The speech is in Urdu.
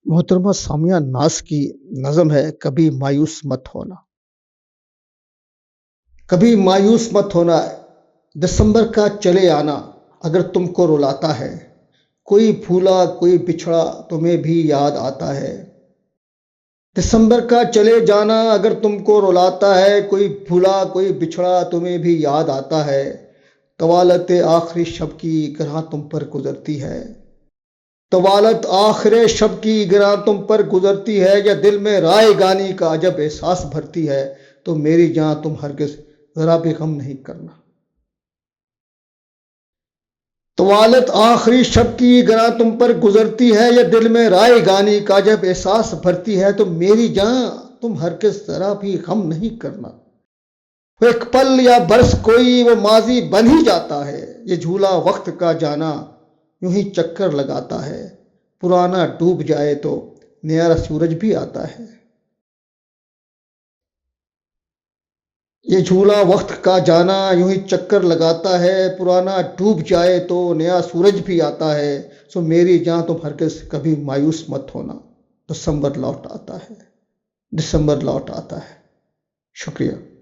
محترمہ سامیہ ناز کی نظم ہے کبھی مایوس مت ہونا۔ کبھی مایوس مت ہونا، دسمبر کا چلے آنا اگر تم کو رلاتا ہے، کوئی بھولا کوئی بچھڑا تمہیں بھی یاد آتا ہے۔ دسمبر کا چلے جانا اگر تم کو رلاتا ہے، کوئی بھولا کوئی بچھڑا تمہیں بھی یاد آتا ہے۔ طوالت آخری شب کی گراں تم پر گزرتی ہے، طوالت آخر شب کی گراں تم پر گزرتی ہے، یا دل میں رائے گانی کا عجب احساس بھرتی ہے، تو میری جاں تم ہرگز ذرا بھی غم نہیں کرنا۔ طوالت آخری شب کی گراں تم پر گزرتی ہے، یا دل میں رائے گانی کا جب احساس بھرتی ہے، تو میری جاں تم ہرگز ذرا بھی غم نہیں کرنا۔ وہ ایک پل یا برس کوئی وہ ماضی بن ہی جاتا ہے، یہ جھولا وقت کا جانا یوں ہی چکر لگاتا ہے، پرانا ڈوب جائے تو نیا سورج بھی آتا ہے۔ یہ جھولا وقت کا جانا یوں ہی چکر لگاتا ہے، پرانا ڈوب جائے تو نیا سورج بھی آتا ہے، سو میری جاں تم ہرگز کبھی مایوس مت ہونا، دسمبر لوٹ آتا ہے، دسمبر لوٹ آتا ہے۔ شکریہ۔